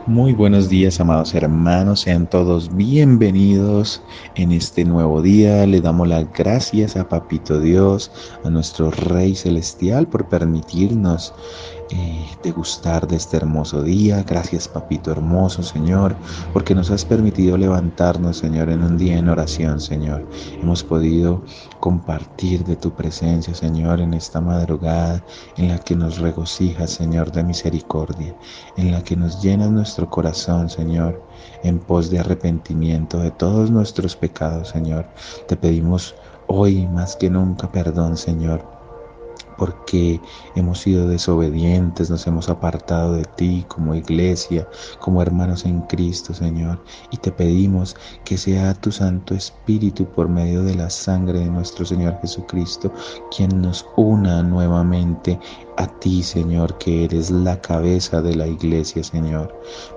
Muy buenos días, amados hermanos, sean todos bienvenidos en este nuevo día. Le damos las gracias a Papito Dios, a nuestro Rey Celestial, por permitirnos degustar de este hermoso día. Gracias, Papito hermoso, Señor, porque nos has permitido levantarnos, Señor, en un día en oración, Señor. Hemos podido compartir de tu presencia, Señor, en esta madrugada en la que nos regocijas, Señor, de misericordia, en la que nos llenas nuestro corazón, Señor, en pos de arrepentimiento de todos nuestros pecados, Señor. Te pedimos hoy más que nunca perdón, Señor, porque hemos sido desobedientes, nos hemos apartado de ti como iglesia, como hermanos en Cristo, Señor. Y te pedimos que sea tu Santo Espíritu por medio de la sangre de nuestro Señor Jesucristo, quien nos una nuevamente a ti, Señor, que eres la cabeza de la iglesia, Señor.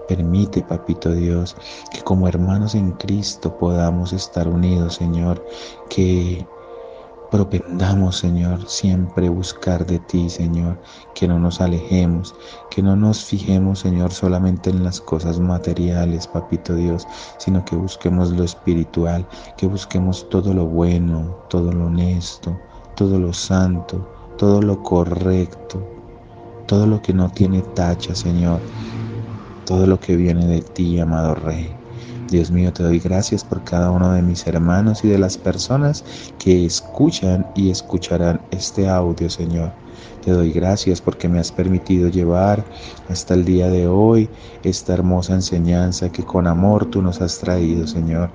Permite, Papito Dios, que como hermanos en Cristo podamos estar unidos, Señor, que propendamos, Señor, siempre buscar de ti, Señor, que no nos alejemos, que no nos fijemos, Señor, solamente en las cosas materiales, Papito Dios, sino que busquemos lo espiritual, que busquemos todo lo bueno, todo lo honesto, todo lo santo, todo lo correcto, todo lo que no tiene tacha, Señor, todo lo que viene de ti, amado Rey. Dios mío, te doy gracias por cada uno de mis hermanos y de las personas que escuchan y escucharán este audio, Señor. Te doy gracias porque me has permitido llevar hasta el día de hoy esta hermosa enseñanza que con amor tú nos has traído, Señor.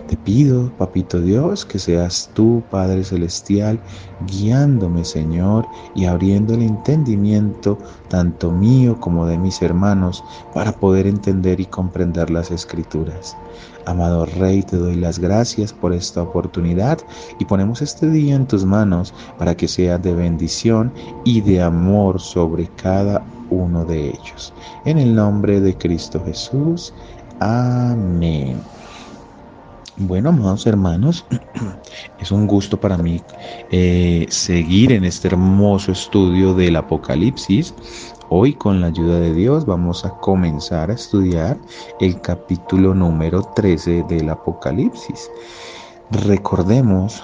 Te pido, Papito Dios, que seas tú, Padre Celestial, guiándome, Señor, y abriendo el entendimiento, tanto mío como de mis hermanos, para poder entender y comprender las Escrituras. Amado Rey, te doy las gracias por esta oportunidad y ponemos este día en tus manos para que sea de bendición y de amor sobre cada uno de ellos. En el nombre de Cristo Jesús. Amén. Bueno, amados hermanos, es un gusto para mí seguir en este hermoso estudio del Apocalipsis. Hoy, con la ayuda de Dios, vamos a comenzar a estudiar el capítulo número 13 del Apocalipsis. Recordemos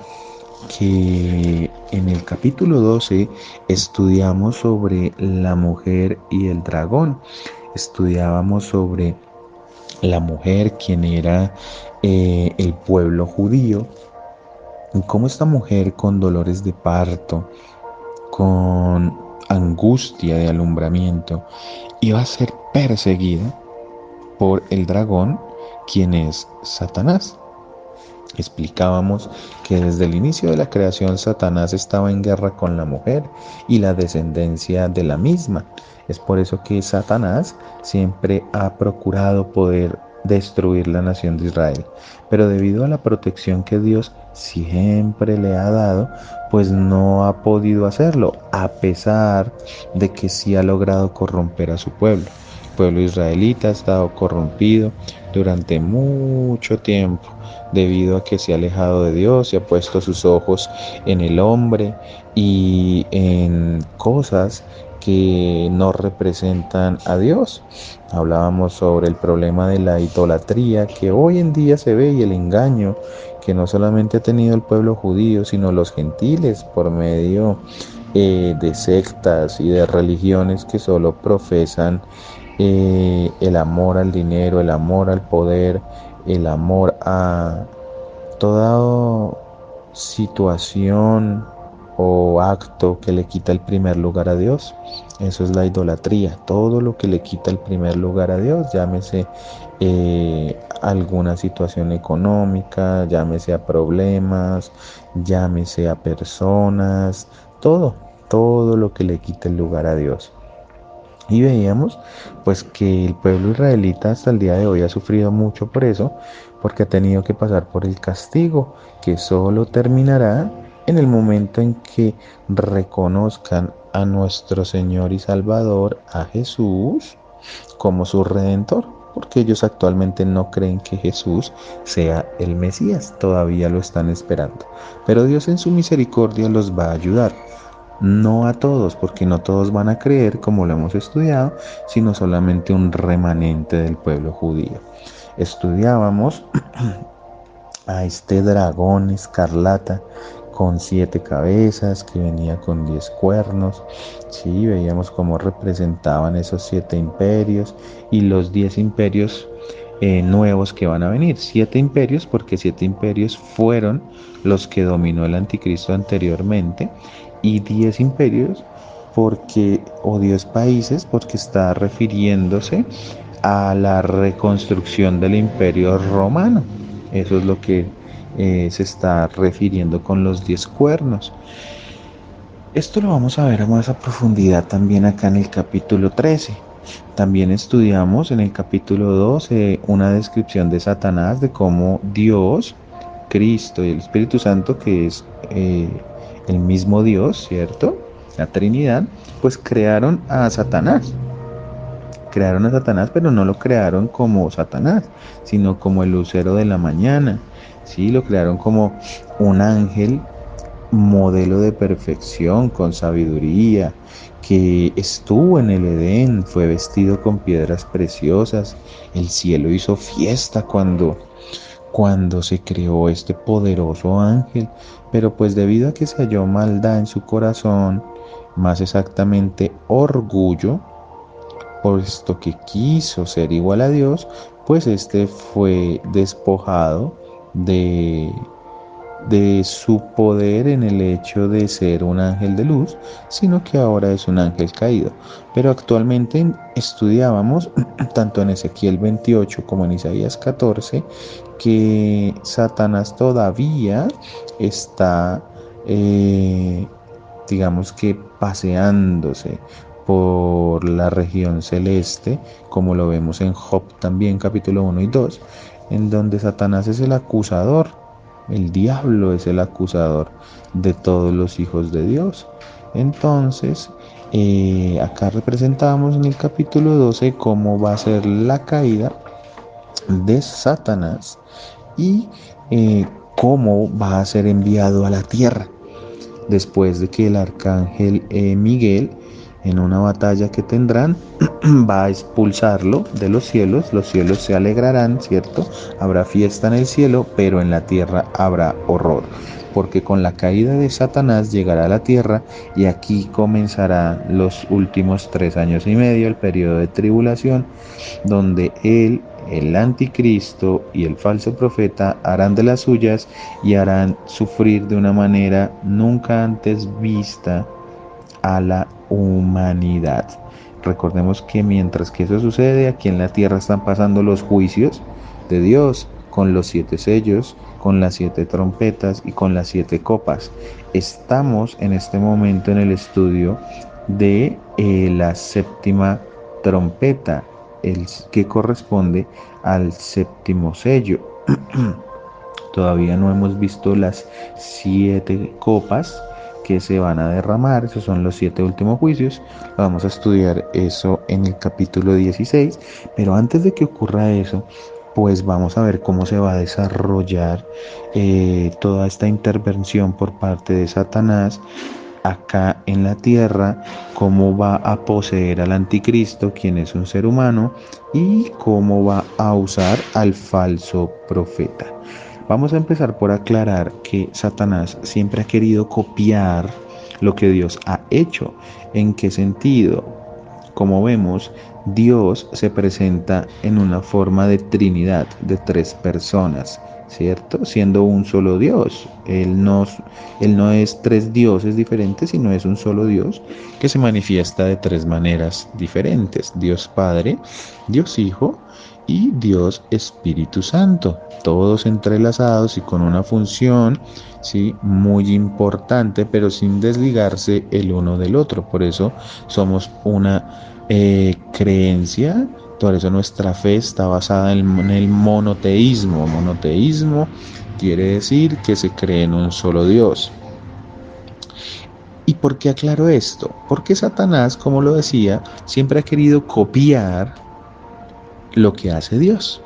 que en el capítulo 12 estudiamos sobre la mujer y el dragón. Estudiábamos sobre la mujer, quien era el pueblo judío, y cómo esta mujer con dolores de parto, con angustia de alumbramiento, iba a ser perseguida por el dragón, quien es Satanás. Explicábamos que desde el inicio de la creación Satanás estaba en guerra con la mujer y la descendencia de la misma. Es por eso que Satanás siempre ha procurado poder destruir la nación de Israel. Pero debido a la protección que Dios siempre le ha dado, pues no ha podido hacerlo, a pesar de que sí ha logrado corromper a su pueblo. El pueblo israelita ha estado corrompido durante mucho tiempo, debido a que se ha alejado de Dios, se ha puesto sus ojos en el hombre y en cosas que no representan a Dios. Hablábamos sobre el problema de la idolatría que hoy en día se ve y el engaño que no solamente ha tenido el pueblo judío, sino los gentiles por medio de sectas y de religiones que solo profesan el amor al dinero, el amor al poder, el amor a toda situación o acto que le quita el primer lugar a Dios. Eso es la idolatría, todo lo que le quita el primer lugar a Dios, llámese alguna situación económica, llámese a problemas, llámese a personas, todo lo que le quita el lugar a Dios. Y veíamos pues que el pueblo israelita hasta el día de hoy ha sufrido mucho por eso, porque ha tenido que pasar por el castigo, que solo terminará en el momento en que reconozcan a nuestro Señor y Salvador, a Jesús, como su Redentor, porque ellos actualmente no creen que Jesús sea el Mesías, todavía lo están esperando. Pero Dios en su misericordia los va a ayudar. No a todos, porque no todos van a creer, como lo hemos estudiado, sino solamente un remanente del pueblo judío. Estudiábamos a este dragón escarlata con 7 cabezas, que venía con 10 cuernos. Sí, veíamos cómo representaban esos 7 imperios y los 10 imperios nuevos que van a venir. 7 imperios, porque 7 imperios fueron los que dominó el anticristo anteriormente, y 10 imperios porque, o 10 países, porque está refiriéndose a la reconstrucción del imperio romano. Eso es lo que se está refiriendo con los 10 cuernos. Esto lo vamos a ver a más a profundidad también acá en el capítulo 13. También estudiamos en el capítulo 12 una descripción de Satanás, de cómo Dios, Cristo y el Espíritu Santo, que es el mismo Dios, ¿cierto? La Trinidad, pues crearon a Satanás. Crearon a Satanás, pero no lo crearon como Satanás, sino como el lucero de la mañana. Sí, lo crearon como un ángel modelo de perfección, con sabiduría, que estuvo en el Edén, fue vestido con piedras preciosas. El cielo hizo fiesta cuando se creó este poderoso ángel, pero pues debido a que se halló maldad en su corazón, más exactamente orgullo, puesto que quiso ser igual a Dios, pues este fue despojado de, de su poder en el hecho de ser un ángel de luz, sino que ahora es un ángel caído. Pero actualmente estudiábamos, tanto en Ezequiel 28 como en Isaías 14, que Satanás todavía está, digamos que paseándose por la región celeste, como lo vemos en Job también, capítulo 1 y 2, en donde Satanás es el acusador. El diablo es el acusador de todos los hijos de Dios. Entonces, acá representamos en el capítulo 12 cómo va a ser la caída de Satanás y cómo va a ser enviado a la tierra después de que el arcángel Miguel, en una batalla que tendrán, va a expulsarlo de los cielos se alegrarán, ¿cierto? Habrá fiesta en el cielo, pero en la tierra habrá horror, porque con la caída de Satanás llegará a la tierra y aquí comenzará los últimos 3 años y medio, el periodo de tribulación, donde el anticristo y el falso profeta harán de las suyas y harán sufrir de una manera nunca antes vista a la humanidad. Recordemos que mientras que eso sucede, aquí en la tierra están pasando los juicios de Dios con los 7 sellos, con las 7 trompetas y con las 7 copas. Estamos en este momento en el estudio de la séptima trompeta, el que corresponde al séptimo sello. Todavía no hemos visto las 7 copas que se van a derramar, esos son los 7 últimos juicios. Vamos a estudiar eso en el capítulo 16, pero antes de que ocurra eso, pues vamos a ver cómo se va a desarrollar toda esta intervención por parte de Satanás acá en la tierra, cómo va a poseer al anticristo, quien es un ser humano, y cómo va a usar al falso profeta. Vamos a empezar por aclarar que Satanás siempre ha querido copiar lo que Dios ha hecho. ¿En qué sentido? Como vemos, Dios se presenta en una forma de Trinidad, de 3 personas, ¿cierto? Siendo un solo Dios. Él no es 3 dioses diferentes, sino es un solo Dios que se manifiesta de 3 maneras diferentes. Dios Padre, Dios Hijo y Dios Espíritu Santo, todos entrelazados y con una función, ¿sí?, muy importante, pero sin desligarse el uno del otro. Por eso somos una creencia, por eso nuestra fe está basada en el monoteísmo. Monoteísmo quiere decir que se cree en un solo Dios. ¿Y por qué aclaro esto? Porque Satanás, como lo decía, siempre ha querido copiar lo que hace Dios.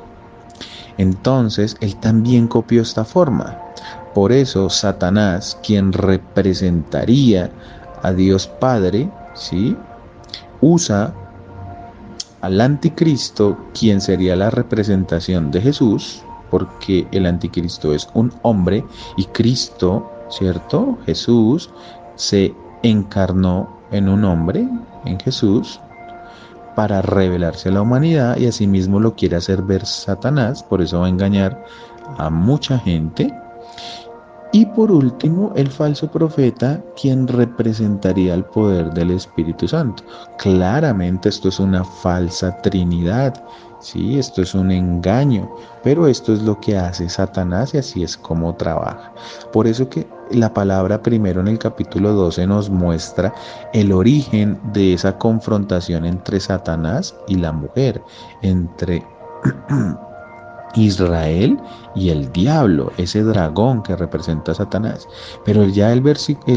Entonces, él también copió esta forma. Por eso, Satanás, quien representaría a Dios Padre, ¿sí? Usa al anticristo, quien sería la representación de Jesús, porque el anticristo es un hombre y Cristo, ¿cierto? Jesús se encarnó en un hombre, en Jesús, para revelarse a la humanidad, y asimismo lo quiere hacer ver Satanás, por eso va a engañar a mucha gente. Y por último, el falso profeta, quien representaría el poder del Espíritu Santo. Claramente esto es una falsa trinidad, ¿sí? Esto es un engaño, pero esto es lo que hace Satanás y así es como trabaja. Por eso que la palabra primero en el capítulo 12 nos muestra el origen de esa confrontación entre Satanás y la mujer, entre Israel y el diablo, ese dragón que representa a Satanás. Pero ya el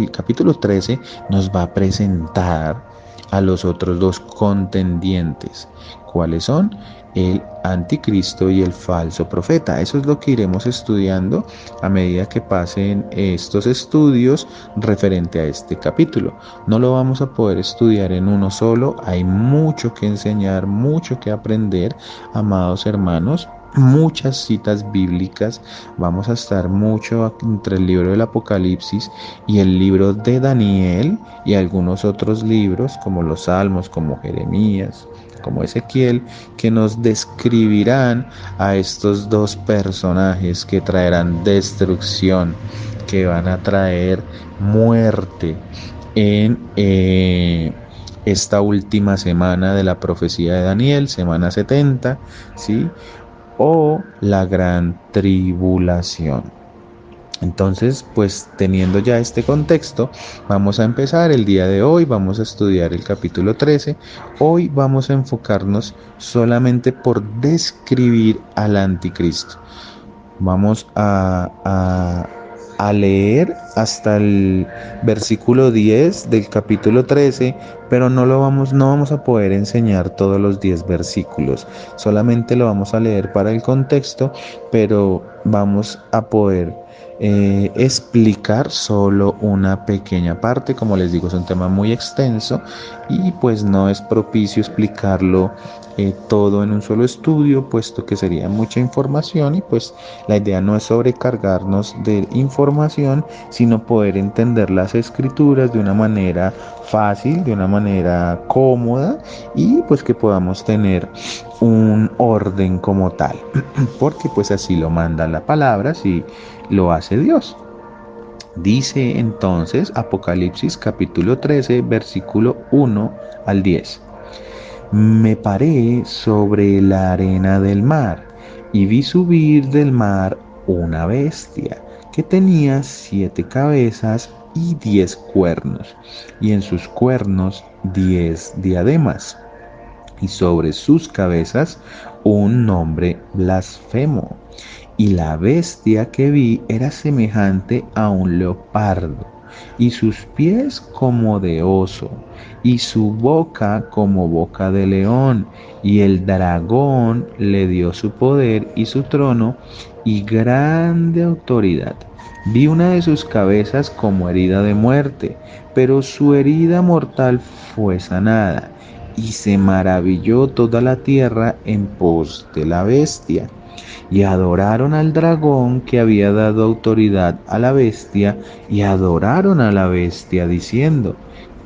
capítulo 13 nos va a presentar a los otros dos contendientes. ¿Cuáles son? El anticristo y el falso profeta. Eso es lo que iremos estudiando a medida que pasen estos estudios referente a este capítulo. No lo vamos a poder estudiar en uno solo. Hay mucho que enseñar, mucho que aprender, amados hermanos. Muchas citas bíblicas. Vamos a estar mucho entre el libro del Apocalipsis y el libro de Daniel y algunos otros libros como los Salmos, como Jeremías, como Ezequiel, que nos describirán a estos dos personajes que traerán destrucción, que van a traer muerte en esta última semana de la profecía de Daniel, semana 70, ¿sí? O la gran tribulación. Entonces, pues teniendo ya este contexto, vamos a empezar el día de hoy, vamos a estudiar el capítulo 13. Hoy vamos a enfocarnos solamente por describir al anticristo. Vamos a leer hasta el versículo 10 del capítulo 13, pero no vamos a poder enseñar todos los 10 versículos, solamente lo vamos a leer para el contexto, pero vamos a poder explicar solo una pequeña parte. Como les digo, es un tema muy extenso y pues no es propicio explicarlo todo en un solo estudio, puesto que sería mucha información y pues la idea no es sobrecargarnos de información, sino poder entender las escrituras de una manera fácil, de una manera cómoda, y pues que podamos tener un orden como tal, porque pues así lo manda la palabra, así lo hace Dios. Dice entonces Apocalipsis capítulo 13, versículo 1 al 10. Me paré sobre la arena del mar y vi subir del mar una bestia que tenía 7 cabezas y 10 cuernos, y en sus cuernos 10 diademas, y sobre sus cabezas un nombre blasfemo. Y la bestia que vi era semejante a un leopardo, y sus pies como de oso, y su boca como boca de león, y el dragón le dio su poder y su trono y grande autoridad. Vi una de sus cabezas como herida de muerte, pero su herida mortal fue sanada, y se maravilló toda la tierra en pos de la bestia. Y adoraron al dragón que había dado autoridad a la bestia, y adoraron a la bestia diciendo: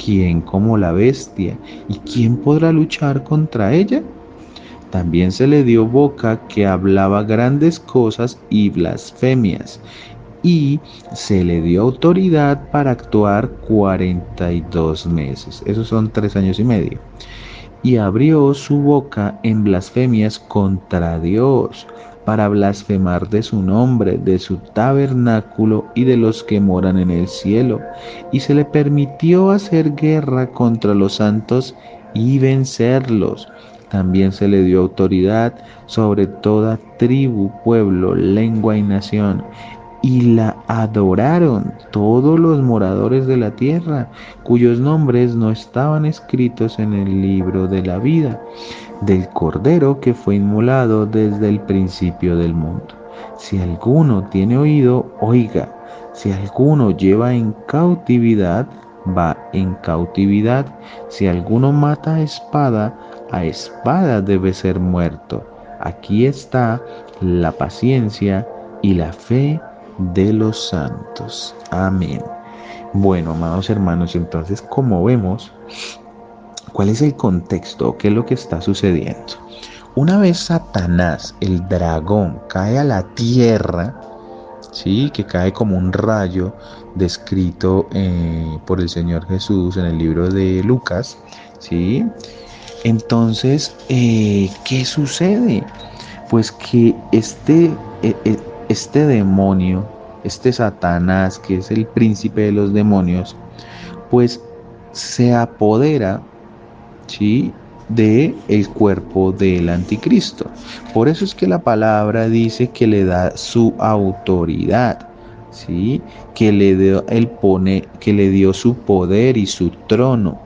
¿quién como la bestia? ¿Y quién podrá luchar contra ella? También se le dio boca que hablaba grandes cosas y blasfemias, y se le dio autoridad para actuar 42 meses. Esos son 3 años y medio. Y abrió su boca en blasfemias contra Dios, para blasfemar de su nombre, de su tabernáculo y de los que moran en el cielo. Y se le permitió hacer guerra contra los santos y vencerlos. También se le dio autoridad sobre toda tribu, pueblo, lengua y nación, y la adoraron todos los moradores de la tierra, cuyos nombres no estaban escritos en el libro de la vida del Cordero que fue inmolado desde el principio del mundo. Si alguno tiene oído, oiga. Si alguno lleva en cautividad, va en cautividad. Si alguno mata a espada debe ser muerto. Aquí está la paciencia y la fe de los santos. Amén. Bueno, amados hermanos, entonces como vemos, ¿cuál es el contexto? ¿Qué es lo que está sucediendo? Una vez Satanás, el dragón, cae a la tierra, ¿sí? Que cae como un rayo descrito por el Señor Jesús en el libro de Lucas, ¿sí? Entonces, ¿qué sucede? Pues que este demonio, este Satanás, que es el príncipe de los demonios, pues se apodera, ¿sí?, de el cuerpo del anticristo. Por eso es que la palabra dice que le da su autoridad, ¿sí? Que que le dio su poder y su trono,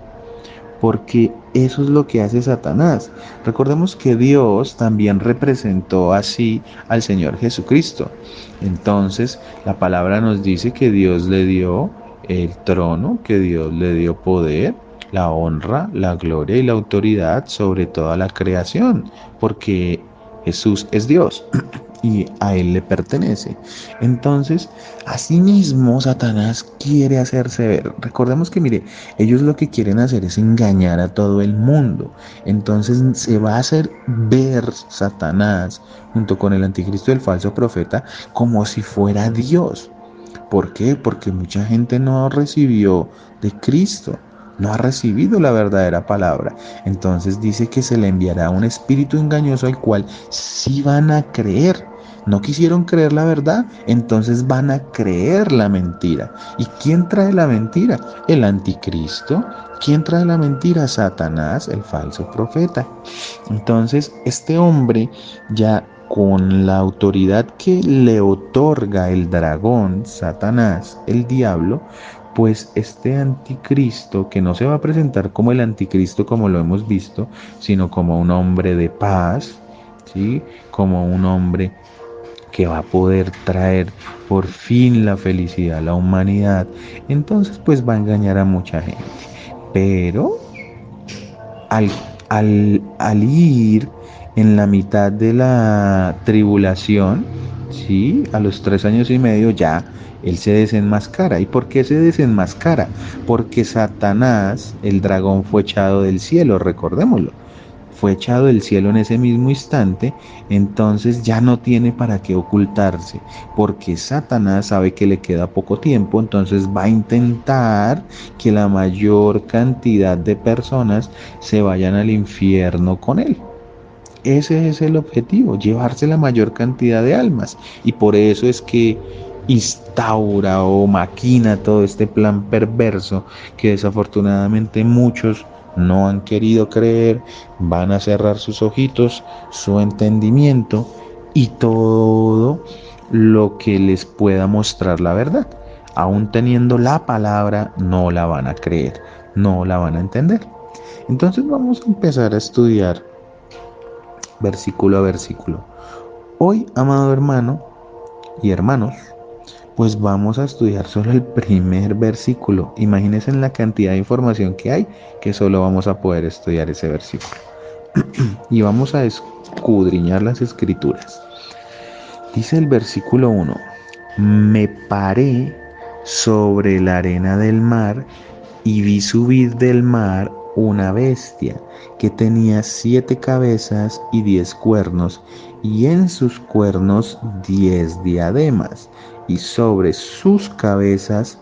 porque eso es lo que hace Satanás. Recordemos que Dios también representó así al Señor Jesucristo. Entonces, la palabra nos dice que Dios le dio el trono, que Dios le dio poder, la honra, la gloria y la autoridad sobre toda la creación, porque Jesús es Dios y a él le pertenece. Entonces, asimismo, Satanás quiere hacerse ver. Recordemos que, mire, ellos lo que quieren hacer es engañar a todo el mundo. Entonces, se va a hacer ver Satanás junto con el anticristo y el falso profeta como si fuera Dios. ¿Por qué? Porque mucha gente no recibió de Cristo. No ha recibido la verdadera palabra. Entonces dice que se le enviará un espíritu engañoso al cual sí van a creer. No quisieron creer la verdad, entonces van a creer la mentira. ¿Y quién trae la mentira? El anticristo. ¿Quién trae la mentira? Satanás, el falso profeta. Entonces, este hombre, ya con la autoridad que le otorga el dragón, Satanás, el diablo, pues este anticristo, que no se va a presentar como el anticristo como lo hemos visto, sino como un hombre de paz, ¿sí? Como un hombre que va a poder traer por fin la felicidad a la humanidad. Entonces, pues va a engañar a mucha gente. Pero al, al ir en la mitad de la tribulación, ¿sí?, a los 3 años y medio, ya él se desenmascara. ¿Y por qué se desenmascara? Porque Satanás, el dragón, fue echado del cielo, recordémoslo. Fue echado del cielo en ese mismo instante, entonces ya no tiene para qué ocultarse, porque Satanás sabe que le queda poco tiempo, entonces va a intentar que la mayor cantidad de personas se vayan al infierno con él. Ese es el objetivo, llevarse la mayor cantidad de almas. Y por eso es que instaura o maquina todo este plan perverso que desafortunadamente muchos no han querido creer, van a cerrar sus ojitos, su entendimiento y todo lo que les pueda mostrar la verdad. Aún teniendo la palabra, no la van a creer, no la van a entender. Entonces vamos a empezar a estudiar versículo a versículo. Hoy, amado hermano y hermanos, pues vamos a estudiar solo el primer versículo. Imagínense en la cantidad de información que hay, que solo vamos a poder estudiar ese versículo. Y vamos a escudriñar las escrituras. Dice el versículo 1: me paré sobre la arena del mar y vi subir del mar una bestia que tenía 7 cabezas y 10 cuernos, y en sus cuernos 10 diademas, y sobre sus cabezas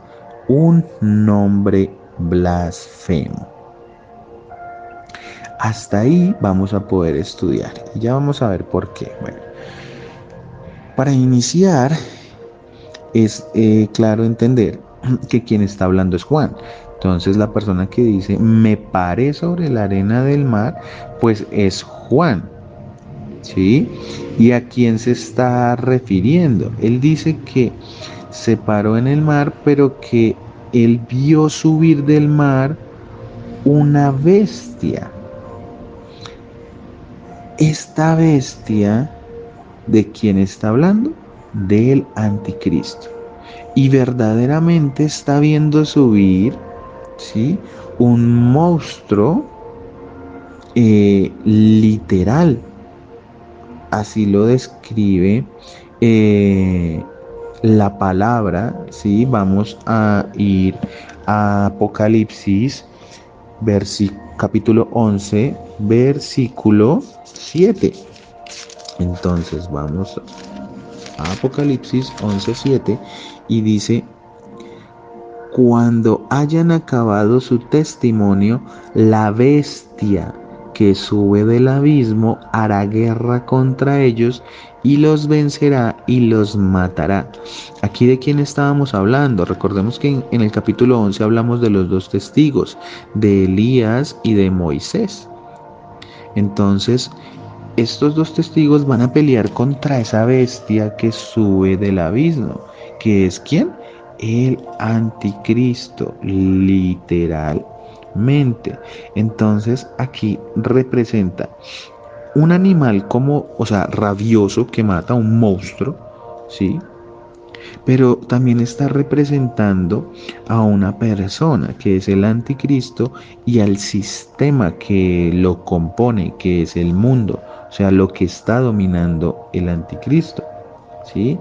un nombre blasfemo. Hasta ahí vamos a poder estudiar y ya vamos a ver por qué. Bueno, para iniciar es claro entender que quien está hablando es Juan. Entonces la persona que dice me paré sobre la arena del mar, pues es Juan, ¿sí? ¿Y a quién se está refiriendo? Él dice que se paró en el mar, pero que él vio subir del mar una bestia. Esta bestia, ¿de quién está hablando? Del anticristo. Y verdaderamente está viendo subir ¿sí? Un monstruo literal, así lo describe eh, la palabra, ¿sí? Vamos a ir a Apocalipsis, capítulo 11, versículo 7. Entonces vamos a Apocalipsis 11:7 y dice: cuando hayan acabado su testimonio, la bestia que sube del abismo hará guerra contra ellos y los vencerá y los matará. Aquí de quién estábamos hablando. Recordemos que en el capítulo 11 hablamos de los dos testigos, de Elías y de Moisés. Entonces, estos dos testigos van a pelear contra esa bestia que sube del abismo, que es ¿quién? El anticristo, literalmente. Entonces aquí representa un animal como, o sea, rabioso que mata a un monstruo, ¿sí? Pero también está representando a una persona que es el anticristo y al sistema que lo compone, que es el mundo, o sea, lo que está dominando el anticristo, ¿sí?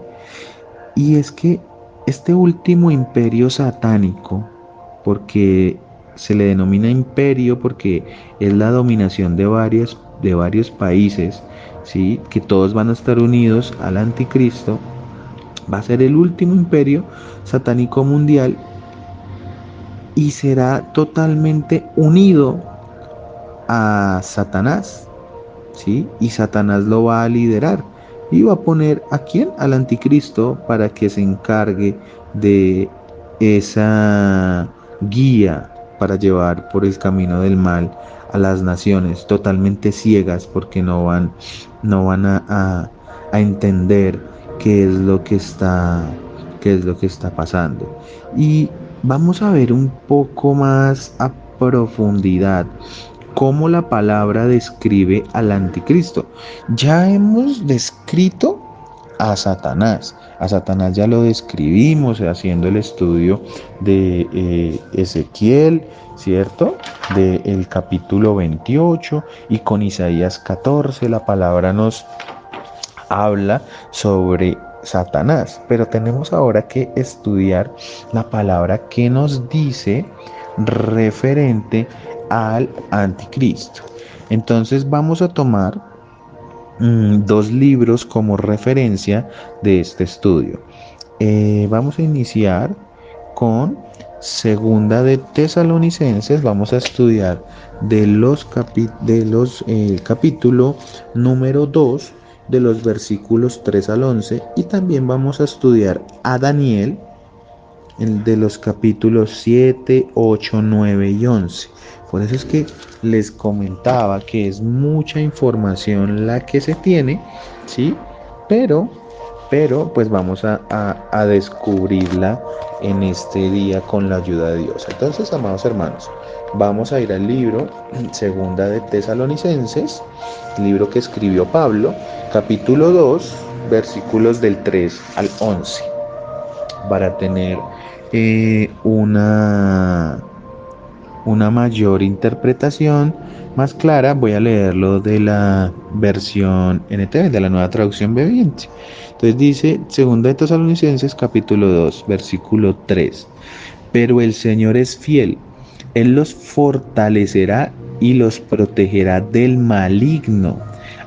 Y es que este último imperio satánico, porque se le denomina imperio porque es la dominación de varios países, ¿sí? Que todos van a estar unidos al anticristo, va a ser el último imperio satánico mundial y será totalmente unido a Satanás, ¿sí? Y Satanás lo va a liderar y va a poner ¿a quién? Al anticristo para que se encargue de esa guía para llevar por el camino del mal a las naciones totalmente ciegas porque no van a entender qué es lo que está pasando. Y vamos a ver un poco más a profundidad cómo la palabra describe al anticristo. Ya hemos descrito a Satanás. A Satanás ya lo describimos haciendo el estudio de Ezequiel, ¿cierto? Del capítulo 28 y con Isaías 14 la palabra nos habla sobre Satanás, pero tenemos ahora que estudiar la palabra que nos dice referente al anticristo. Entonces vamos a tomar dos libros como referencia de este estudio. Vamos a iniciar con Segunda de Tesalonicenses. Vamos a estudiar capítulo número 2 de los versículos 3 al 11 y también vamos a estudiar a Daniel de los capítulos 7, 8, 9 y 11. Por eso es que les comentaba que es mucha información la que se tiene, ¿sí? Pero pues vamos a descubrirla en este día con la ayuda de Dios. Entonces, amados hermanos, vamos a ir al libro Segunda de Tesalonicenses, libro que escribió Pablo, capítulo 2, versículos del 3 al 11, para tener una mayor interpretación más clara. Voy a leerlo de la versión NTV, de la Nueva Traducción Viviente. Entonces dice, Segunda de Tesalonicenses capítulo 2, versículo 3. Pero el Señor es fiel, Él los fortalecerá y los protegerá del maligno.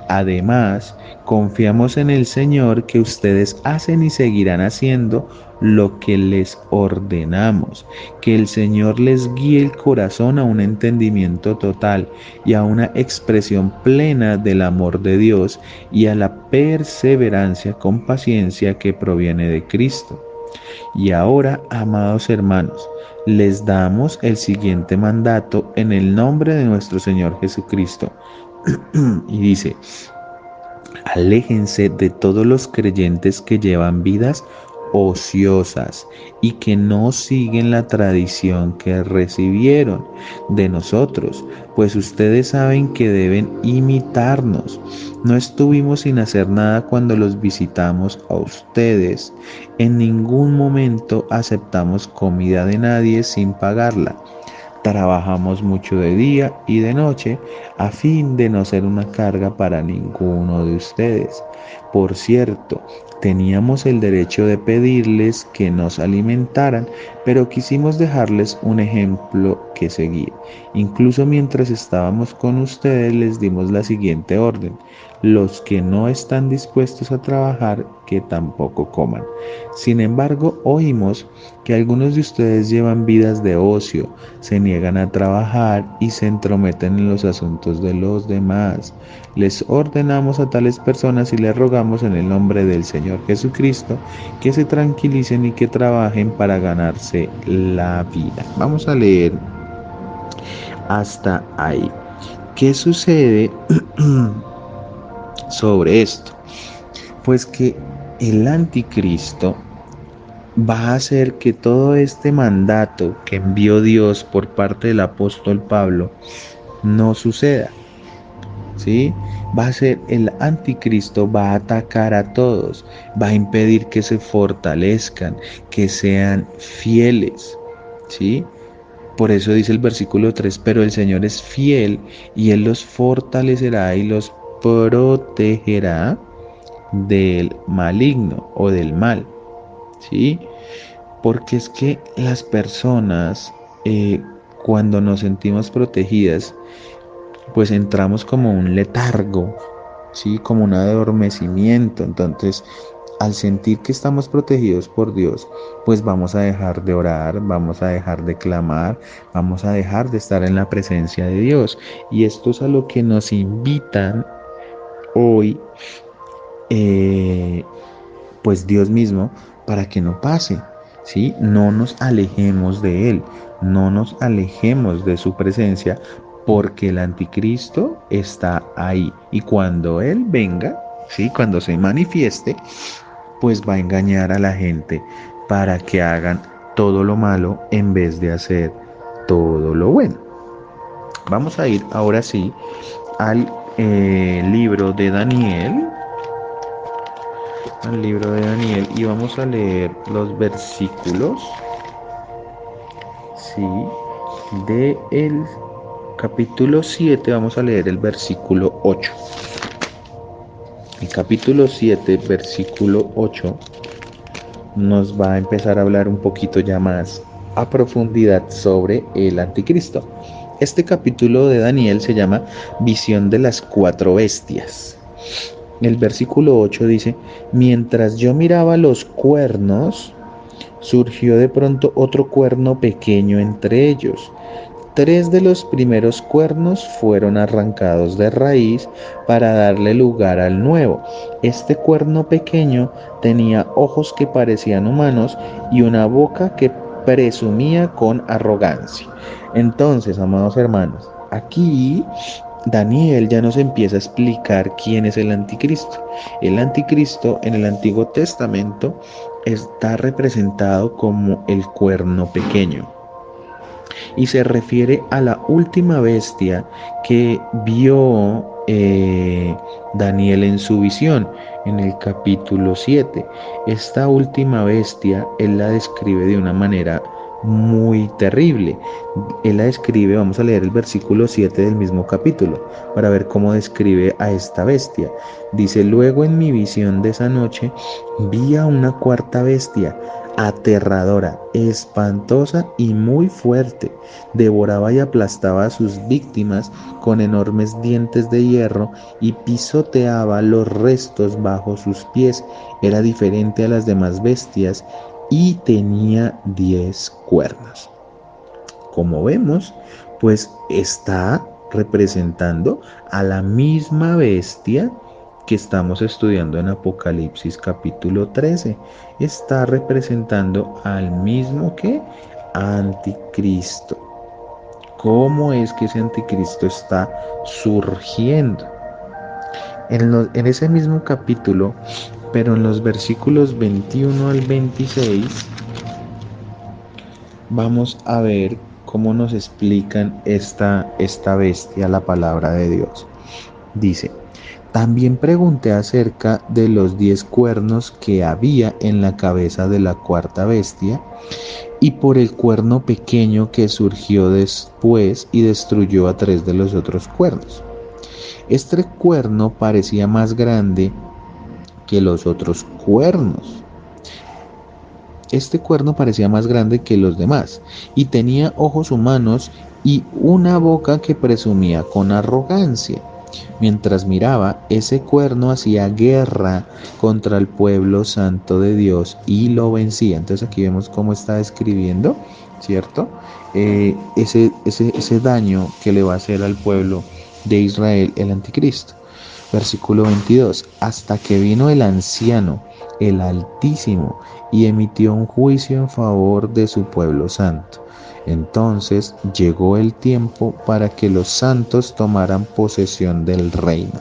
Además, confiamos en el Señor que ustedes hacen y seguirán haciendo lo que les ordenamos. Que el Señor les guíe el corazón a un entendimiento total y a una expresión plena del amor de Dios y a la perseverancia con paciencia que proviene de Cristo. Y ahora, amados hermanos, les damos el siguiente mandato en el nombre de nuestro Señor Jesucristo. Y dice, aléjense de todos los creyentes que llevan vidas ociosas y que no siguen la tradición que recibieron de nosotros, pues ustedes saben que deben imitarnos. No estuvimos sin hacer nada cuando los visitamos a ustedes. En ningún momento aceptamos comida de nadie sin pagarla. Trabajamos mucho de día y de noche a fin de no ser una carga para ninguno de ustedes. Por cierto, teníamos el derecho de pedirles que nos alimentaran, pero quisimos dejarles un ejemplo que seguir. Incluso mientras estábamos con ustedes les dimos la siguiente orden: los que no están dispuestos a trabajar, que tampoco coman. Sin embargo, oímos que algunos de ustedes llevan vidas de ocio, se niegan a trabajar y se entrometen en los asuntos de los demás. Les ordenamos a tales personas y les rogamos en el nombre del Señor Jesucristo que se tranquilicen y que trabajen para ganarse la vida. Vamos a leer hasta ahí. ¿Qué sucede sobre esto? Pues que el anticristo va a hacer que todo este mandato que envió Dios por parte del apóstol Pablo no suceda, ¿sí? Va a ser el anticristo, va a atacar a todos, va a impedir que se fortalezcan, que sean fieles, ¿sí? Por eso dice el versículo 3: pero el Señor es fiel y Él los fortalecerá y los protegerá del maligno o del mal, ¿sí? Porque es que las personas, cuando nos sentimos protegidas, pues entramos como un letargo, ¿sí? Como un adormecimiento. Entonces, al sentir que estamos protegidos por Dios, pues vamos a dejar de orar, vamos a dejar de clamar, vamos a dejar de estar en la presencia de Dios. Y esto es a lo que nos invitan hoy, pues Dios mismo, para que no pase, ¿sí? No nos alejemos de Él, no nos alejemos de su presencia, porque el anticristo está ahí. Y cuando Él venga, ¿sí? Cuando se manifieste, pues va a engañar a la gente para que hagan todo lo malo en vez de hacer todo lo bueno. Vamos a ir ahora sí al libro de Daniel, y vamos a leer los versículos, sí, de el capítulo 7. Vamos a leer el versículo 8. El capítulo 7, versículo 8, nos va a empezar a hablar un poquito ya más a profundidad sobre el anticristo. Este capítulo de Daniel se llama Visión de las cuatro bestias. El versículo 8 dice: mientras yo miraba los cuernos, surgió de pronto otro cuerno pequeño entre ellos. 3 de los primeros cuernos fueron arrancados de raíz para darle lugar al nuevo. Este cuerno pequeño tenía ojos que parecían humanos y una boca que presumía con arrogancia. Entonces, amados hermanos, aquí Daniel ya nos empieza a explicar quién es el anticristo. El anticristo en el Antiguo Testamento está representado como el cuerno pequeño y se refiere a la última bestia que vio Daniel en su visión en el capítulo 7. Esta última bestia él la describe de una manera muy terrible. Él la describe, vamos a leer el versículo 7 del mismo capítulo para ver cómo describe a esta bestia. Dice: luego en mi visión de esa noche vi a una cuarta bestia, aterradora, espantosa y muy fuerte. Devoraba y aplastaba a sus víctimas con enormes dientes de hierro y pisoteaba los restos bajo sus pies. Era diferente a las demás bestias y tenía 10 cuernos. Como vemos, pues está representando a la misma bestia que estamos estudiando en Apocalipsis capítulo 13. Está representando al mismo que anticristo. ¿Cómo es que ese anticristo está surgiendo? En ese mismo capítulo, pero en los versículos 21 al 26, vamos a ver cómo nos explican esta bestia, la palabra de Dios. Dice: También pregunté acerca de los 10 cuernos que había en la cabeza de la cuarta bestia y por el cuerno pequeño que surgió después y destruyó a 3 de los otros cuernos. Este cuerno parecía más grande que los otros cuernos. Este cuerno parecía más grande que los demás y tenía ojos humanos y una boca que presumía con arrogancia. Mientras miraba, ese cuerno hacía guerra contra el pueblo santo de Dios y lo vencía. Entonces aquí vemos cómo está describiendo, ¿cierto? Ese daño que le va a hacer al pueblo de Israel el anticristo. Versículo 22. Hasta que vino el anciano, el Altísimo, y emitió un juicio en favor de su pueblo santo. Entonces llegó el tiempo para que los santos tomaran posesión del reino.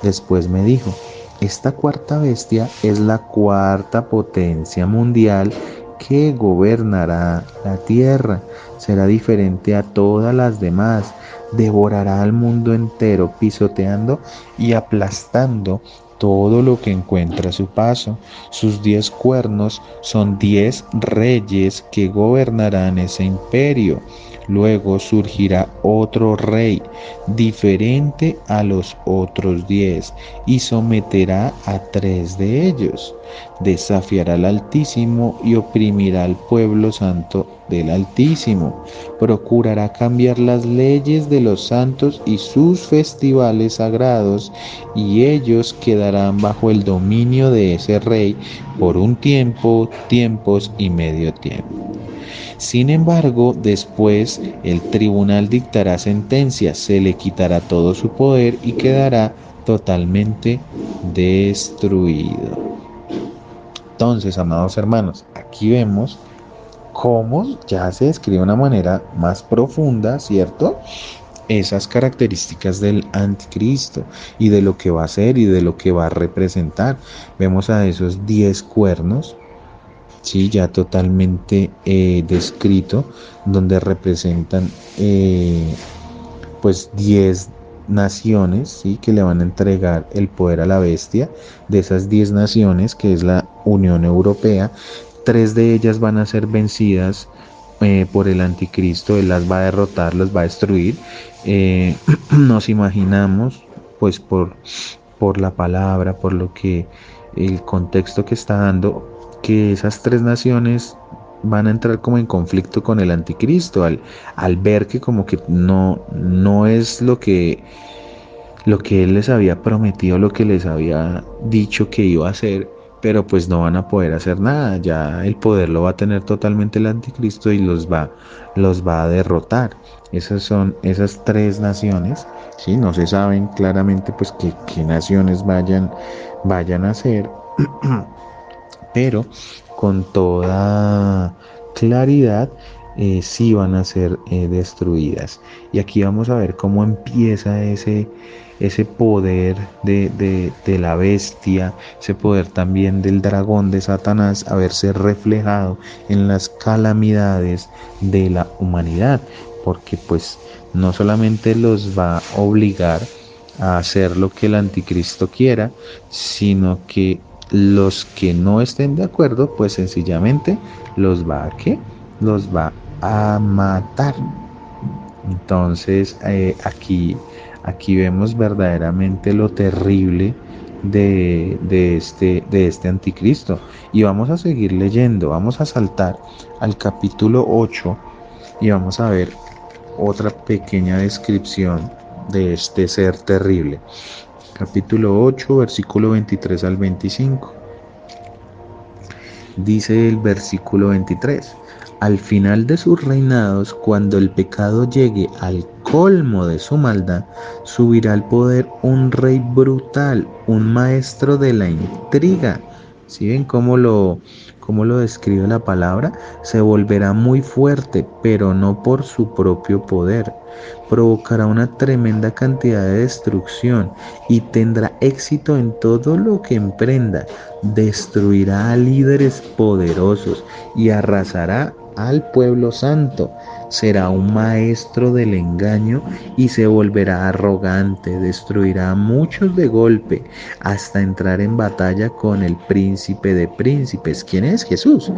Después me dijo, esta cuarta bestia es la cuarta potencia mundial que gobernará la tierra. Será diferente a todas las demás. Devorará al mundo entero, pisoteando y aplastando todo lo que encuentra a su paso. Sus 10 cuernos son 10 reyes que gobernarán ese imperio. Luego surgirá otro rey, diferente a los otros 10, y someterá a 3 de ellos. Desafiará al Altísimo y oprimirá al pueblo santo del Altísimo. Procurará cambiar las leyes de los santos y sus festivales sagrados, y ellos quedarán bajo el dominio de ese rey por un tiempo, tiempos y medio tiempo. Sin embargo, después el tribunal dictará sentencia, se le quitará todo su poder y quedará totalmente destruido. Entonces, amados hermanos, aquí vemos cómo ya se describe de una manera más profunda, ¿cierto? Esas características del anticristo y de lo que va a ser y de lo que va a representar. Vemos a esos 10 cuernos, sí, ya totalmente descrito, donde representan pues 10 naciones, ¿sí? Que le van a entregar el poder a la bestia. De esas 10 naciones, que es la Unión Europea, 3 de ellas van a ser vencidas por el anticristo. Él las va a derrotar, las va a destruir. Nos imaginamos, pues por la palabra, por lo que el contexto que está dando, que esas 3 naciones van a entrar como en conflicto con el anticristo al ver que como que no es lo que él les había prometido, lo que les había dicho que iba a hacer, pero pues no van a poder hacer nada. Ya el poder lo va a tener totalmente el anticristo y los va a derrotar. Esas son esas 3 naciones, ¿sí? No se saben claramente pues qué naciones vayan a ser, pero con toda claridad sí van a ser destruidas. Y aquí vamos a ver cómo empieza ese poder de la bestia, ese poder también del dragón de Satanás a verse reflejado en las calamidades de la humanidad, porque pues no solamente los va a obligar a hacer lo que el anticristo quiera, sino que los que no estén de acuerdo, pues sencillamente los va a ¿qué? Los va a matar. Entonces aquí vemos verdaderamente lo terrible de este anticristo. Y vamos a seguir leyendo, vamos a saltar al capítulo 8 y vamos a ver otra pequeña descripción de este ser terrible. Capítulo 8, versículo 23 al 25. Dice el versículo 23. Al final de sus reinados, cuando el pecado llegue al colmo de su maldad, subirá al poder un rey brutal, un maestro de la intriga. ¿Sí ven cómo lo describe la palabra? Se volverá muy fuerte, pero no por su propio poder. Provocará una tremenda cantidad de destrucción y tendrá éxito en todo lo que emprenda. Destruirá a líderes poderosos y arrasará al pueblo santo. Será un maestro del engaño y se volverá arrogante, destruirá a muchos de golpe, hasta entrar en batalla con el príncipe de príncipes. ¿Quién es? Jesús.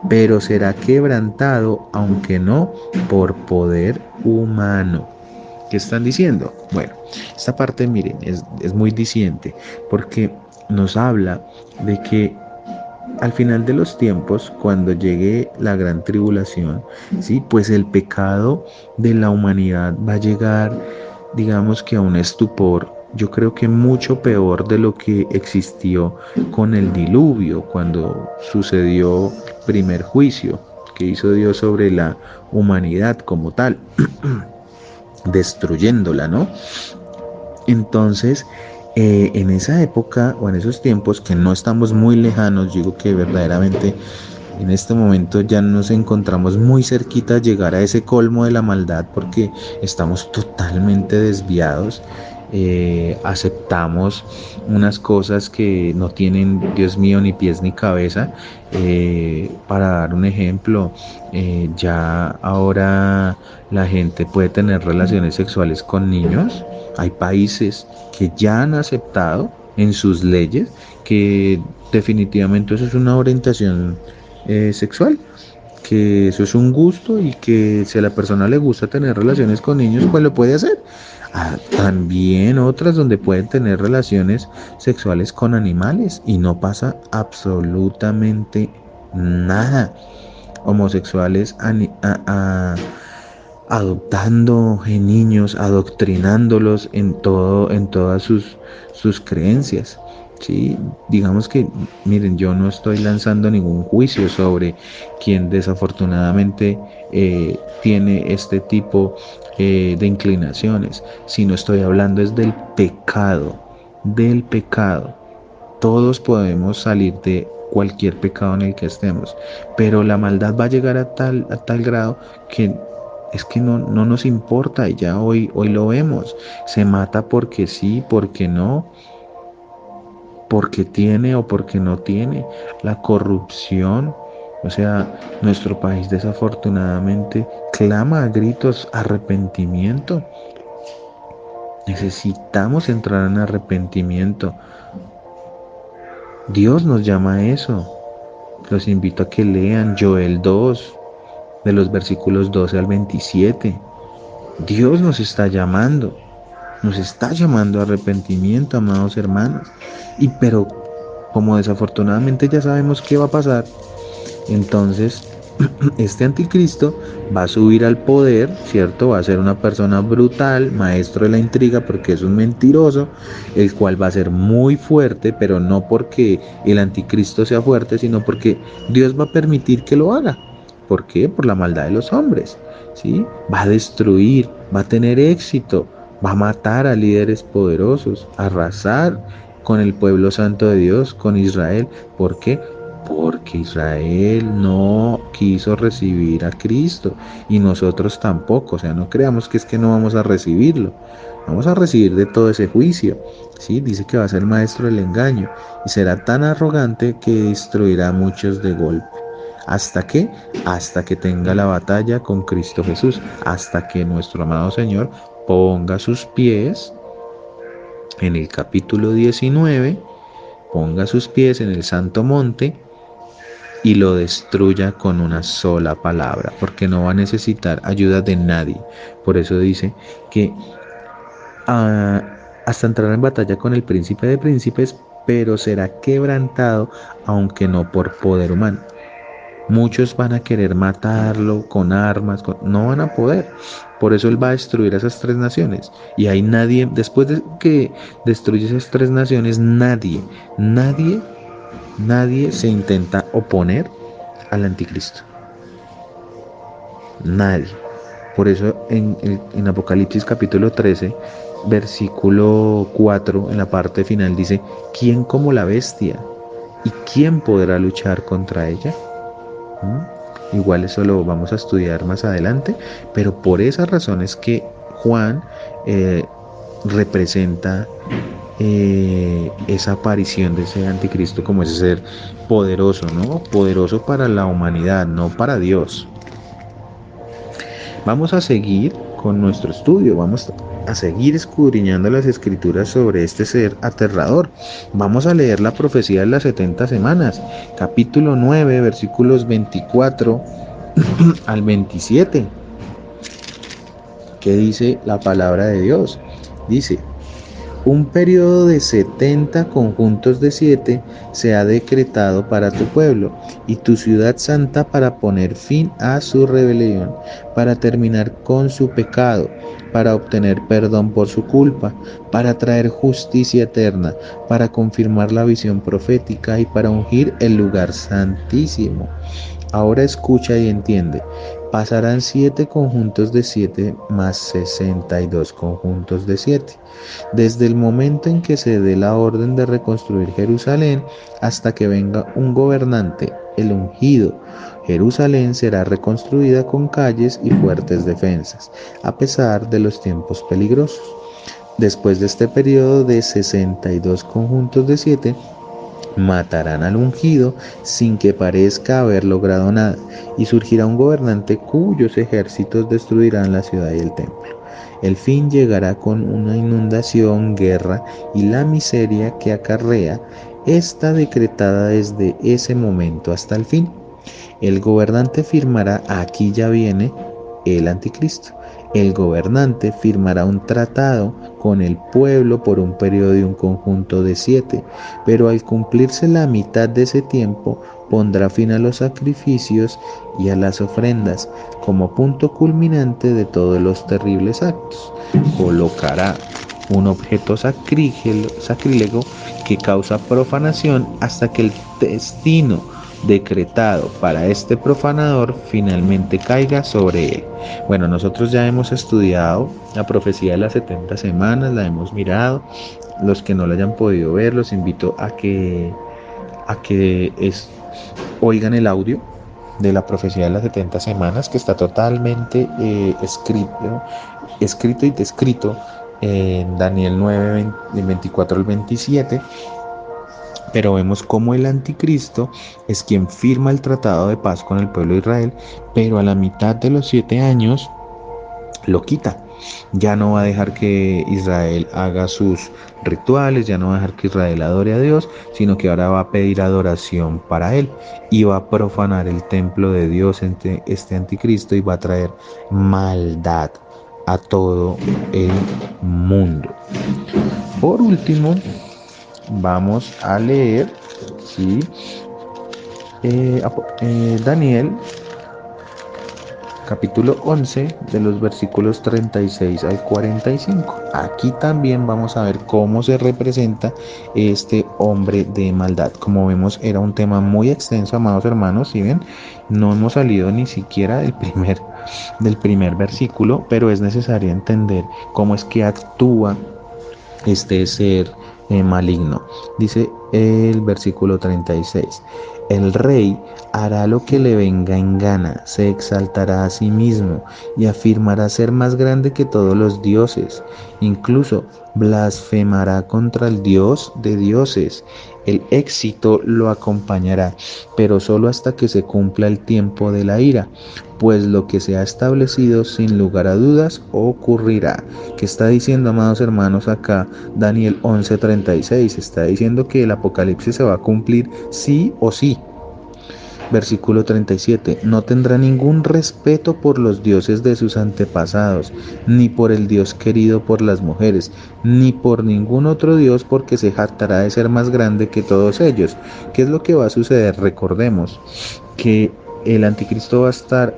Pero será quebrantado, aunque no por poder humano. ¿Qué están diciendo? Bueno, esta parte, miren, es muy diciente, porque nos habla de que al final de los tiempos, cuando llegue la gran tribulación, ¿sí? Pues el pecado de la humanidad va a llegar, digamos que a un estupor, yo creo que mucho peor de lo que existió con el diluvio, cuando sucedió el primer juicio que hizo Dios sobre la humanidad como tal, destruyéndola, ¿no? Entonces, en esa época o en esos tiempos que no estamos muy lejanos, digo que verdaderamente en este momento ya nos encontramos muy cerquita de llegar a ese colmo de la maldad porque estamos totalmente desviados. Aceptamos unas cosas que no tienen, Dios mío, ni pies ni cabeza. Para dar un ejemplo, ya ahora la gente puede tener relaciones sexuales con niños. Hay países que ya han aceptado en sus leyes que definitivamente eso es una orientación sexual, que eso es un gusto y que si a la persona le gusta tener relaciones con niños, pues lo puede hacer. También otras donde pueden tener relaciones sexuales con animales y no pasa absolutamente nada. Homosexuales adoptando niños, adoctrinándolos en todas sus creencias. Sí, digamos que, miren, yo no estoy lanzando ningún juicio sobre quien desafortunadamente tiene este tipo de inclinaciones, sino estoy hablando es del pecado, del pecado. Todos podemos salir de cualquier pecado en el que estemos, pero la maldad va a llegar a tal grado que es que no nos importa y ya hoy lo vemos. Se mata porque sí, porque no, porque tiene o porque no tiene. La corrupción, o sea, nuestro país desafortunadamente clama a gritos arrepentimiento. Necesitamos entrar en arrepentimiento. Dios nos llama a eso. Los invito a que lean Joel 2, de los versículos 12 al 27. Dios nos está llamando a arrepentimiento, amados hermanos. Pero como desafortunadamente ya sabemos qué va a pasar, entonces este anticristo va a subir al poder, ¿cierto? Va a ser una persona brutal, maestro de la intriga, porque es un mentiroso, el cual va a ser muy fuerte, pero no porque el anticristo sea fuerte, sino porque Dios va a permitir que lo haga. ¿Por qué? Por la maldad de los hombres, ¿sí? Va a destruir, va a tener éxito, va a matar a líderes poderosos, a arrasar con el pueblo santo de Dios, con Israel. ¿Por qué? Porque Israel no quiso recibir a Cristo y nosotros tampoco. O sea, no creamos que es que no vamos a recibirlo. Vamos a recibir de todo ese juicio. ¿Sí? Dice que va a ser maestro del engaño y será tan arrogante que destruirá a muchos de golpe. ¿Hasta qué? Hasta que tenga la batalla con Cristo Jesús. Hasta que nuestro amado Señor ponga sus pies en el capítulo 19, ponga sus pies en el santo monte y lo destruya con una sola palabra, porque no va a necesitar ayuda de nadie. Por eso dice que hasta entrar en batalla con el príncipe de príncipes, pero será quebrantado, aunque no por poder humano. Muchos van a querer matarlo con armas, no van a poder. Por eso él va a destruir a esas tres naciones. Y hay nadie, después de que destruye esas tres naciones, nadie se intenta oponer al anticristo. Nadie. Por eso en Apocalipsis capítulo 13, versículo 4, en la parte final dice, ¿quién como la bestia? ¿Y quién podrá luchar contra ella? Igual eso lo vamos a estudiar más adelante, pero por esa razón es que Juan representa esa aparición de ese anticristo como ese ser poderoso, ¿no? Poderoso para la humanidad, no para Dios. Vamos a seguir con nuestro estudio, vamos a seguir escudriñando las escrituras sobre este ser aterrador. Vamos a leer la profecía de las 70 semanas, capítulo 9, versículos 24 al 27. ¿Qué dice la palabra de Dios? Dice: un periodo de 70 conjuntos de 7 se ha decretado para tu pueblo y tu ciudad santa para poner fin a su rebelión, para terminar con su pecado, para obtener perdón por su culpa, para traer justicia eterna, para confirmar la visión profética y para ungir el lugar santísimo. Ahora escucha y entiende. Pasarán 7 conjuntos de 7 más 62 conjuntos de 7. Desde el momento en que se dé la orden de reconstruir Jerusalén hasta que venga un gobernante, el ungido, Jerusalén será reconstruida con calles y fuertes defensas, a pesar de los tiempos peligrosos. Después de este periodo de 62 conjuntos de 7, matarán al ungido sin que parezca haber logrado nada, y surgirá un gobernante cuyos ejércitos destruirán la ciudad y el templo. El fin llegará con una inundación, guerra y la miseria que acarrea, está decretada desde ese momento hasta el fin. El gobernante firmará: aquí ya viene el anticristo. El gobernante firmará un tratado con el pueblo por un periodo de un conjunto de 7, pero al cumplirse la mitad de ese tiempo, pondrá fin a los sacrificios y a las ofrendas, como punto culminante de todos los terribles actos. Colocará un objeto sacrílego que causa profanación hasta que el destino decretado para este profanador finalmente caiga sobre él. Bueno, nosotros ya hemos estudiado la profecía de las 70 semanas, la hemos mirado. Los que no la hayan podido ver, los invito a que oigan el audio de la profecía de las 70 semanas, que está totalmente escrito y descrito en Daniel 9, 24 al 27. Pero vemos cómo el anticristo es quien firma el tratado de paz con el pueblo de Israel, pero a la mitad de los 7 años lo quita. Ya no va a dejar que Israel haga sus rituales, ya no va a dejar que Israel adore a Dios, sino que ahora va a pedir adoración para él y va a profanar el templo de Dios, este anticristo, y va a traer maldad a todo el mundo. Por último, vamos a leer, ¿sí? Daniel, capítulo 11, de los versículos 36 al 45. Aquí también vamos a ver cómo se representa este hombre de maldad. Como vemos, era un tema muy extenso, amados hermanos. Si ven, no hemos salido ni siquiera del primer versículo, pero es necesario entender cómo es que actúa este ser maligno. Dice el versículo 36: el rey hará lo que le venga en gana, se exaltará a sí mismo y afirmará ser más grande que todos los dioses, incluso blasfemará contra el Dios de dioses. El éxito lo acompañará, pero solo hasta que se cumpla el tiempo de la ira, pues lo que se ha establecido sin lugar a dudas ocurrirá. ¿Qué está diciendo, amados hermanos, acá Daniel 11:36? Está diciendo que el apocalipsis se va a cumplir sí o sí. Versículo 37: no tendrá ningún respeto por los dioses de sus antepasados, ni por el Dios querido por las mujeres, ni por ningún otro Dios, porque se jactará de ser más grande que todos ellos. ¿Qué es lo que va a suceder? Recordemos que el anticristo va a estar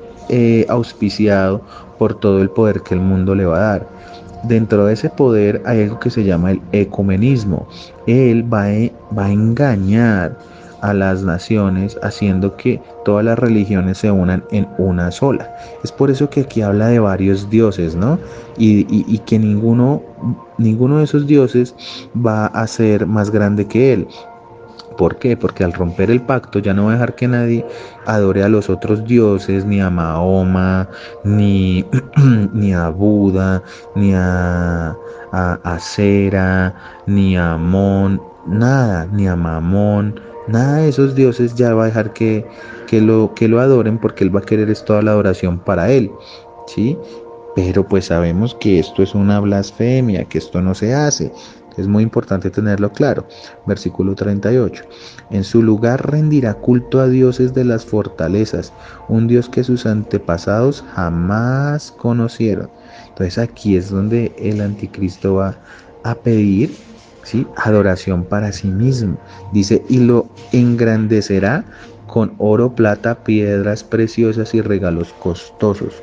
auspiciado por todo el poder que el mundo le va a dar. Dentro de ese poder hay algo que se llama el ecumenismo. Él va a engañar a las naciones, haciendo que todas las religiones se unan en una sola. Es por eso que aquí habla de varios dioses, ¿no? Y que ninguno de esos dioses va a ser más grande que él. ¿Por qué? Porque al romper el pacto ya no va a dejar que nadie adore a los otros dioses, ni a Mahoma, ni, ni a Buda, ni a Sera, ni a Amón, nada, ni a Mamón. Nada de esos dioses ya va a dejar que lo adoren, porque él va a querer es toda la adoración para él. ¿sí? Pero pues sabemos que esto es una blasfemia, que esto no se hace. Es muy importante tenerlo claro. Versículo 38. En su lugar rendirá culto a dioses de las fortalezas, un Dios que sus antepasados jamás conocieron. Entonces aquí es donde el anticristo va a pedir, ¿sí?, adoración para sí mismo. Dice, y lo engrandecerá con oro, plata, piedras preciosas y regalos costosos.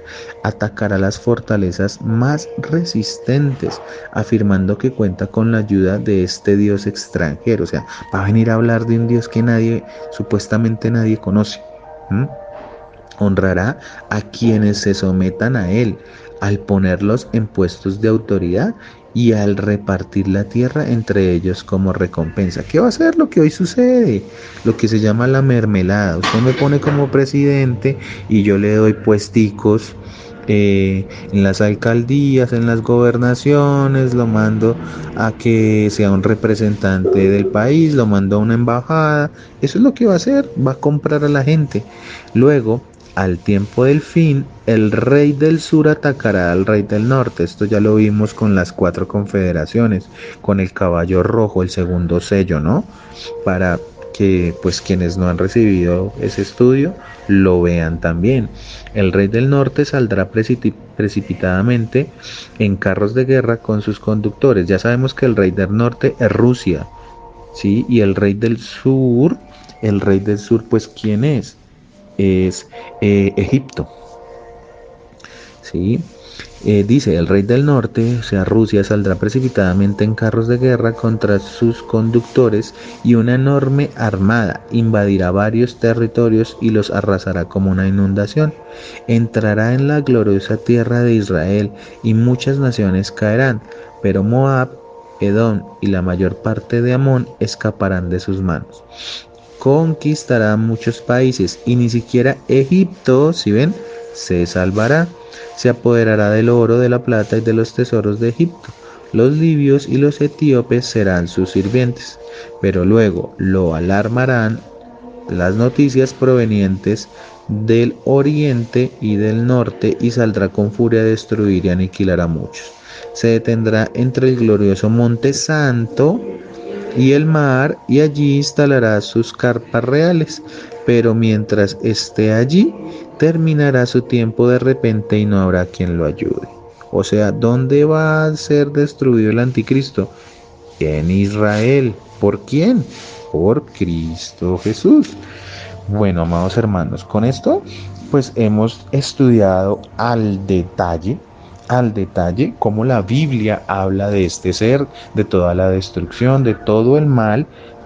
Atacará las fortalezas más resistentes, afirmando que cuenta con la ayuda de este Dios extranjero. O sea, va a venir a hablar de un Dios que supuestamente nadie conoce. ¿Mm? Honrará a quienes se sometan a él, al ponerlos en puestos de autoridad y al repartir la tierra entre ellos como recompensa. ¿Qué va a ser lo que hoy sucede? Lo que se llama la mermelada. Usted me pone como presidente y yo le doy puesticos en las alcaldías, en las gobernaciones, lo mando a que sea un representante del país, lo mando a una embajada. Eso es lo que va a hacer, va a comprar a la gente. Luego, al tiempo del fin, el rey del sur atacará al rey del norte. Esto ya lo vimos con las 4 confederaciones, con el caballo rojo, el segundo sello, ¿no? Para que pues quienes no han recibido ese estudio lo vean también. El rey del norte saldrá precipitadamente en carros de guerra con sus conductores. Ya sabemos que el rey del norte es Rusia, ¿sí? Y el rey del sur, pues ¿quién es? Es Egipto, ¿sí? Dice, el rey del norte, o sea, Rusia, saldrá precipitadamente en carros de guerra contra sus conductores y una enorme armada invadirá varios territorios y los arrasará como una inundación. Entrará en la gloriosa tierra de Israel y muchas naciones caerán, pero Moab, Edom y la mayor parte de Amón escaparán de sus manos. Conquistará muchos países y ni siquiera Egipto, si ven, se salvará. Se apoderará del oro, de la plata y de los tesoros de Egipto. Los libios y los etíopes serán sus sirvientes, pero luego lo alarmarán las noticias provenientes del oriente y del norte y saldrá con furia a destruir y aniquilar a muchos. Se detendrá entre el glorioso monte santo y el mar y allí instalará sus carpas reales, pero mientras esté allí terminará su tiempo de repente y no habrá quien lo ayude. O sea, ¿dónde va a ser destruido el anticristo? En Israel. ¿Por quién? Por Cristo Jesús. Bueno, amados hermanos, con esto pues hemos estudiado al detalle cómo la Biblia habla de este ser, de toda la destrucción, de todo el mal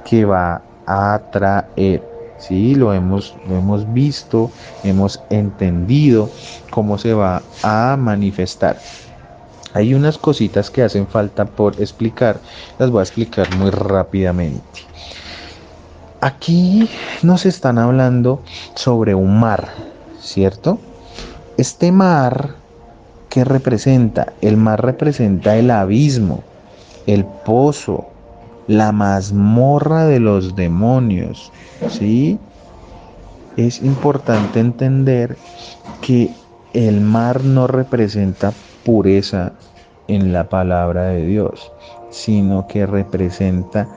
que va a traer. Sí, lo hemos visto, hemos entendido cómo se va a manifestar. Hay unas cositas que hacen falta por explicar, las voy a explicar muy rápidamente. Aquí nos están hablando sobre un mar, ¿cierto? Este mar, ¿qué representa? El mar representa el abismo, el pozo, la mazmorra de los demonios, ¿sí? Es importante entender que el mar no representa pureza en la palabra de Dios, sino que representa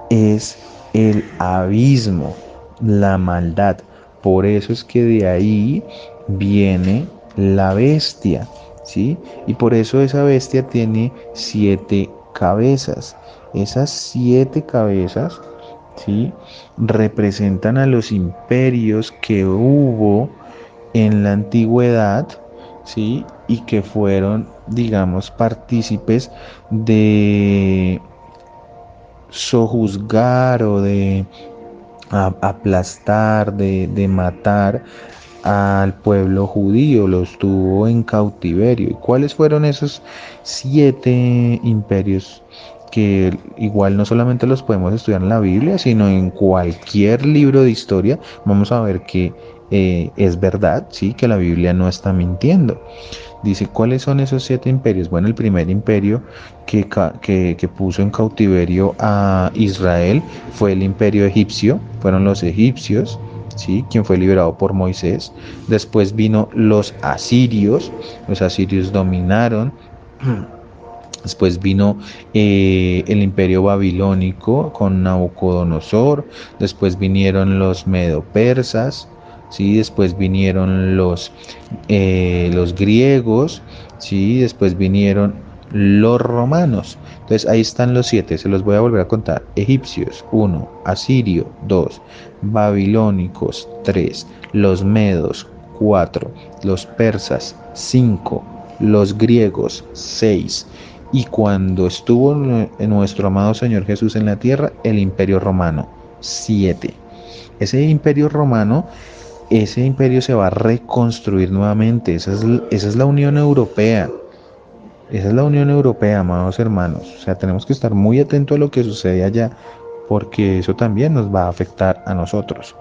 es el abismo, la maldad. Por eso es que de ahí viene la bestia, ¿sí? Y por eso esa bestia tiene 7 cabezas. Esas 7 cabezas, ¿sí?, representan a los imperios que hubo en la antigüedad, ¿sí?, y que fueron, digamos, partícipes de sojuzgar o de aplastar, de matar al pueblo judío, los tuvo en cautiverio. ¿Y cuáles fueron esos 7 imperios? Que igual no solamente los podemos estudiar en la Biblia, sino en cualquier libro de historia, vamos a ver que es verdad, sí, que la Biblia no está mintiendo. Dice, ¿cuáles son esos 7 imperios? Bueno, el primer imperio que puso en cautiverio a Israel fue el imperio egipcio, fueron los egipcios, ¿sí? Quien fue liberado por Moisés. Después vino los asirios dominaron. Después vino el imperio babilónico con Nabucodonosor. Después vinieron los medo-persas, ¿sí? Después vinieron los griegos, ¿sí? Después vinieron los romanos. Entonces ahí están los 7, se los voy a volver a contar. Egipcios, 1, asirio, 2, babilónicos, 3, los medos, 4, los persas, 5, los griegos, 6, y cuando estuvo nuestro amado Señor Jesús en la tierra, el imperio romano, 7. Ese imperio romano, ese imperio se va a reconstruir nuevamente. Esa es la Unión Europea. Esa es la Unión Europea, amados hermanos. O sea, tenemos que estar muy atentos a lo que sucede allá, porque eso también nos va a afectar a nosotros.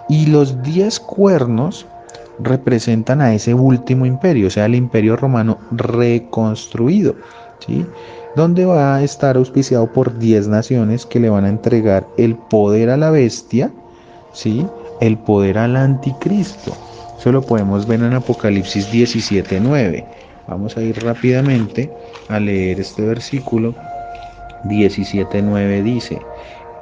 Y los 10 cuernos representan a ese último imperio, o sea, el imperio romano reconstruido, ¿sí? Donde va a estar auspiciado por 10 naciones que le van a entregar el poder a la bestia, ¿sí? El poder al anticristo. Eso lo podemos ver en Apocalipsis 17:9. Vamos a ir rápidamente a leer este versículo. 17:9 dice: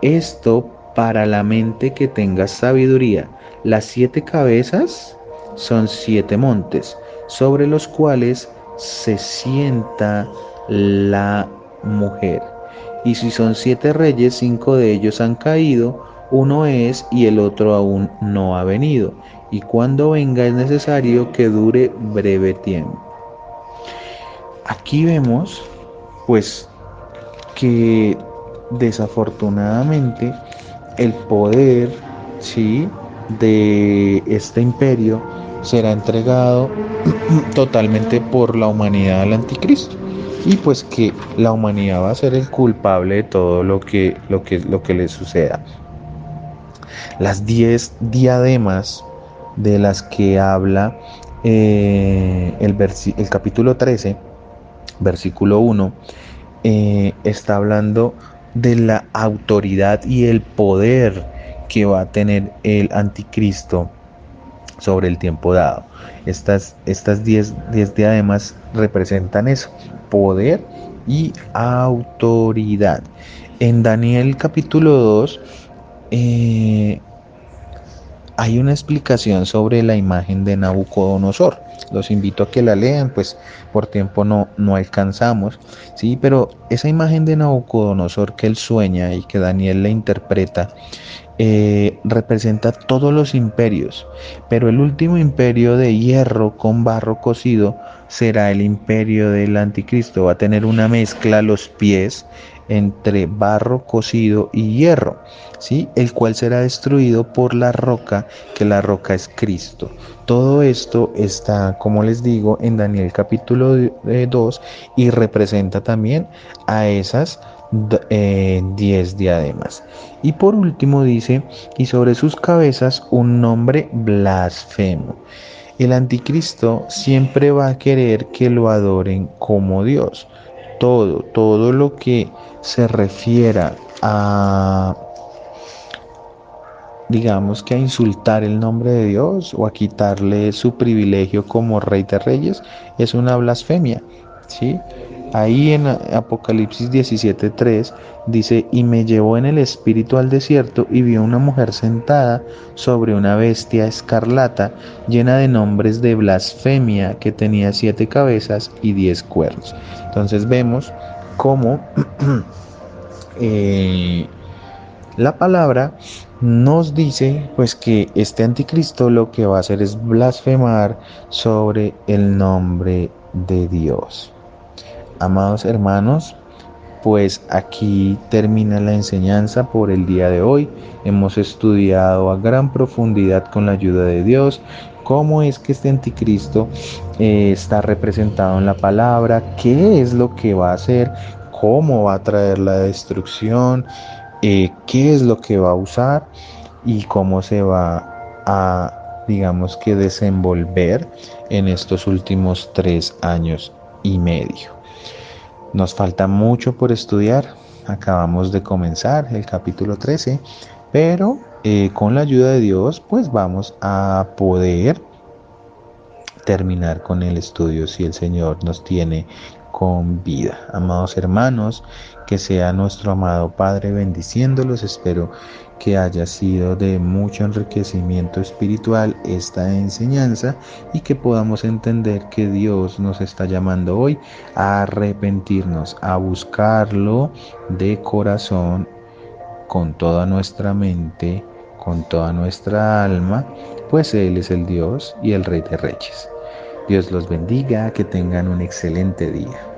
esto para la mente que tenga sabiduría. Las 7 cabezas son 7 montes, sobre los cuales se sienta la mujer. Y si son 7 reyes, 5 de ellos han caído, uno es y el otro aún no ha venido. Y cuando venga es necesario que dure breve tiempo. Aquí vemos, pues, que desafortunadamente el poder, ¿sí?, de este imperio será entregado totalmente por la humanidad al anticristo, y pues que la humanidad va a ser el culpable de todo lo que le suceda. Las 10 diademas de las que habla el capítulo 13, versículo 1, está hablando de la autoridad y el poder que va a tener el anticristo sobre el tiempo dado. Estas 10 diademas representan eso: poder y autoridad. En Daniel capítulo 2 hay una explicación sobre la imagen de Nabucodonosor. Los invito a que la lean, pues por tiempo no alcanzamos, ¿sí? Pero esa imagen de Nabucodonosor que él sueña y que Daniel le interpreta, representa todos los imperios, pero el último imperio de hierro con barro cocido será el imperio del anticristo. Va a tener una mezcla a los pies entre barro cocido y hierro, ¿sí? El cual será destruido por la roca, que la roca es Cristo. Todo esto está, como les digo, en Daniel capítulo 2, y representa también a esas 10 diademas. Y por último dice: y sobre sus cabezas un nombre blasfemo. El anticristo siempre va a querer que lo adoren como Dios. Todo lo que se refiera a, digamos, que a insultar el nombre de Dios o a quitarle su privilegio como Rey de Reyes, es una blasfemia, ¿sí? Ahí en Apocalipsis 17:3 dice: y me llevó en el espíritu al desierto y vio una mujer sentada sobre una bestia escarlata llena de nombres de blasfemia, que tenía 7 cabezas y 10 cuernos. Entonces vemos cómo la palabra nos dice, pues, que este anticristo lo que va a hacer es blasfemar sobre el nombre de Dios. Amados hermanos, pues aquí termina la enseñanza por el día de hoy. Hemos estudiado a gran profundidad, con la ayuda de Dios, cómo es que este anticristo está representado en la palabra, qué es lo que va a hacer, cómo va a traer la destrucción, qué es lo que va a usar y cómo se va a, digamos, que desenvolver en estos últimos 3 años y medio. Nos falta mucho por estudiar. Acabamos de comenzar el capítulo 13, Pero con la ayuda de Dios, pues vamos a poder terminar con el estudio si el Señor nos tiene con vida. Amados hermanos, que sea nuestro amado Padre bendiciéndolos. Espero que haya sido de mucho enriquecimiento espiritual esta enseñanza y que podamos entender que Dios nos está llamando hoy a arrepentirnos, a buscarlo de corazón, con toda nuestra mente, con toda nuestra alma, pues Él es el Dios y el Rey de Reyes. Dios los bendiga, que tengan un excelente día.